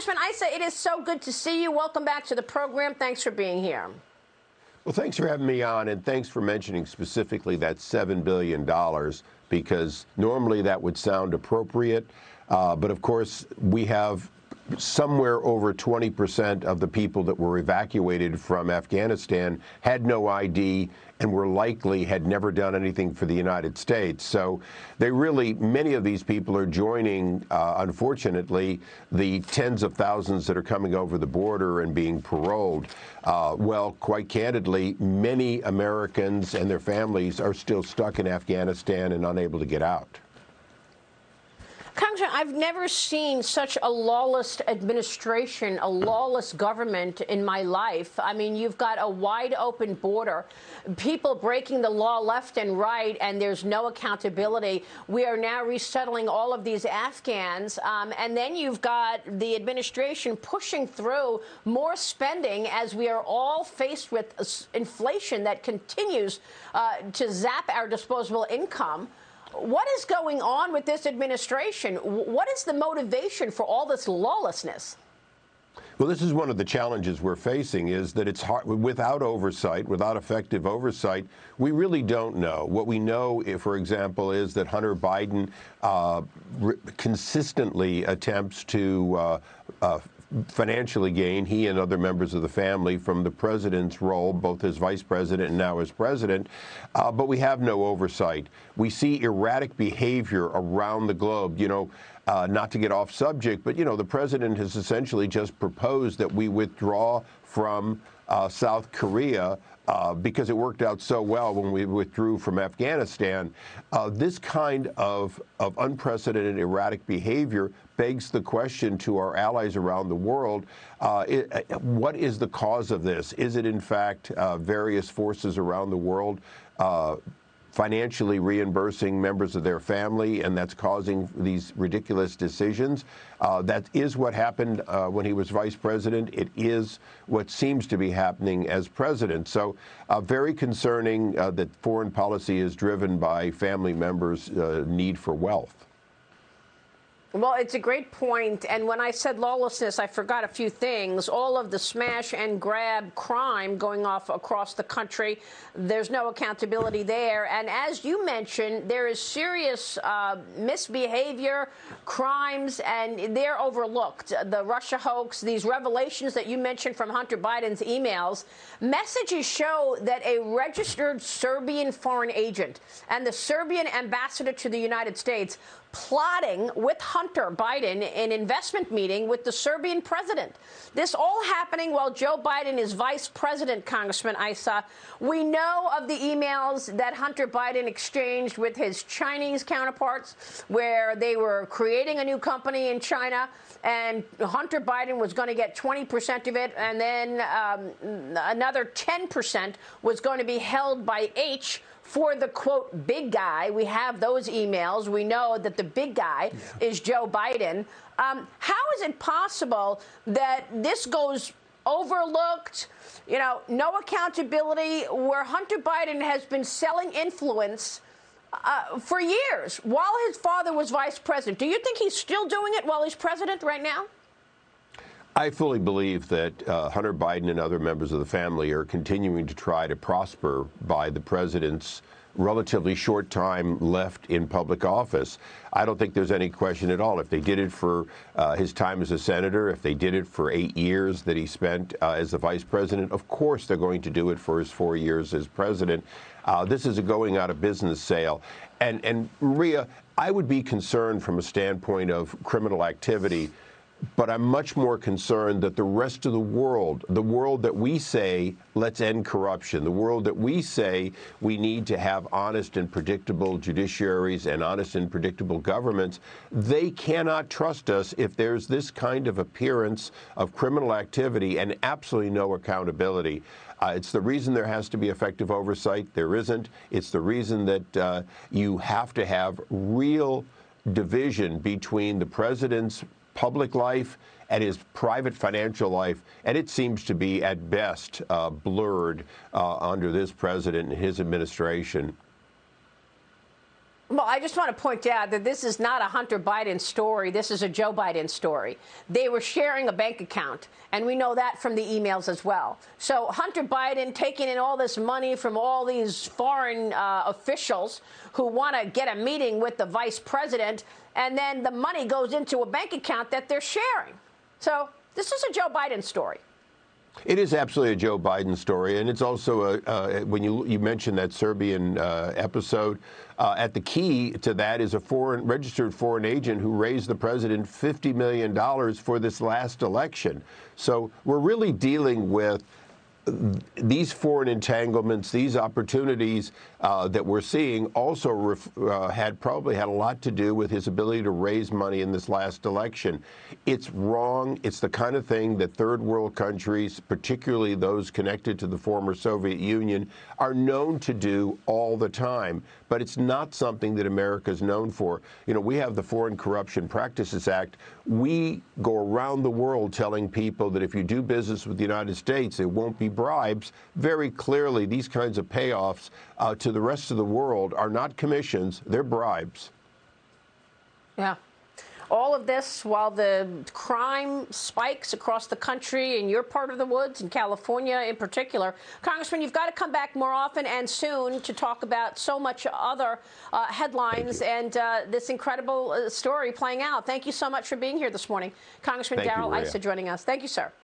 Congressman Issa, it is so good to see you. Welcome back to the program. Thanks for being here. Well, thanks for having me on, and thanks for mentioning specifically that $7 billion, because normally that would sound appropriate. But of course, we have somewhere over 20% of the people that were evacuated from Afghanistan had no ID and were likely had never done anything for the United States. So many of these people are joining, unfortunately, the tens of thousands that are coming over the border and being paroled. Well, quite candidly, many Americans and their families are still stuck in Afghanistan and unable to get out. Congressman, I've never seen such a lawless administration, a lawless government in my life. I mean, you've got a wide open border, people breaking the law left and right, and there's no accountability. We are now resettling all of these Afghans. And then you've got the administration pushing through more spending as we are all faced with inflation that continues to zap our disposable income. What is going on with this administration? What is the motivation for all this lawlessness? Well, this is one of the challenges we're facing, is that it's hard, without oversight, without effective oversight, we really don't know. What we know, for example, is that Hunter Biden consistently attempts to financially gain, he and other members of the family, from the president's role, both as vice president and now as president, but we have no oversight. We see erratic behavior around the globe. You know, not to get off subject, but, you know, the president has essentially just proposed that we withdraw from South Korea because it worked out so well when we withdrew from Afghanistan. This kind of unprecedented erratic behavior begs the question to our allies around the world, what is the cause of this? Is it, in fact, various forces around the world financially reimbursing members of their family, and that's causing these ridiculous decisions? That is what happened when he was vice president. It is what seems to be happening as president. So very concerning that foreign policy is driven by family members' need for wealth. Well, it's a great point. And when I said lawlessness, I forgot a few things. All of the smash and grab crime going off across the country, there's no accountability there. And as you mentioned, there is serious misbehavior, crimes, and they're overlooked. The Russia hoax, these revelations that you mentioned from Hunter Biden's emails, messages show that a registered Serbian foreign agent and the Serbian ambassador to the United States plotting with Hunter Biden an investment meeting with the Serbian president. This all happening while Joe Biden is vice president, Congressman Issa. We know of the emails that Hunter Biden exchanged with his Chinese counterparts, where they were creating a new company in China, and Hunter Biden was going to get 20% of it, and then another 10% was going to be held by H for the, quote, big guy. We have those emails. We know that the big guy is Joe Biden. How is it possible that this goes overlooked, you know, no accountability, where Hunter Biden has been selling influence for years while his father was vice president? Do you think he's still doing it while he's president right now? I fully believe that Hunter Biden and other members of the family are continuing to try to prosper by the president's relatively short time left in public office. I don't think there's any question at all. If they did it for his time as a senator, if they did it for 8 years that he spent as the vice president, of course they're going to do it for his 4 years as president. This is a going out of business sale. And Maria, I would be concerned from a standpoint of criminal activity, but I'm much more concerned that the rest of the world that we say, let's end corruption, the world that we say we need to have honest and predictable judiciaries and honest and predictable governments, they cannot trust us if there's this kind of appearance of criminal activity and absolutely no accountability. It's the reason there has to be effective oversight. There isn't. It's the reason that you have to have real division between the president's public life and his private financial life, and it seems to be at best blurred under this president and his administration. Well, I just want to point out that this is not a Hunter Biden story. This is a Joe Biden story. They were sharing a bank account, and we know that from the emails as well. So Hunter Biden taking in all this money from all these foreign officials who want to get a meeting with the vice president, and then the money goes into a bank account that they're sharing. So this is a Joe Biden story. It is absolutely a Joe Biden story, and it's also when you mentioned that Serbian episode. At the key to that is a registered foreign agent who raised the president $50 million for this last election. So we're really dealing with these foreign entanglements, these opportunities that we're seeing also probably had a lot to do with his ability to raise money in this last election. It's wrong. It's the kind of thing that third world countries, particularly those connected to the former Soviet Union, are known to do all the time. But it's not something that America is known for. You know, we have the Foreign Corruption Practices Act. We go around the world telling people that if you do business with the United States, it won't be bribes. Very clearly, these kinds of payoffs to the rest of the world are not commissions, they're bribes. Yeah. All of this while the crime spikes across the country in your part of the woods, in California in particular. Congressman, you've got to come back more often and soon to talk about so much other headlines and this incredible story playing out. Thank you so much for being here this morning. Congressman Darrell Issa joining us. Thank you, sir.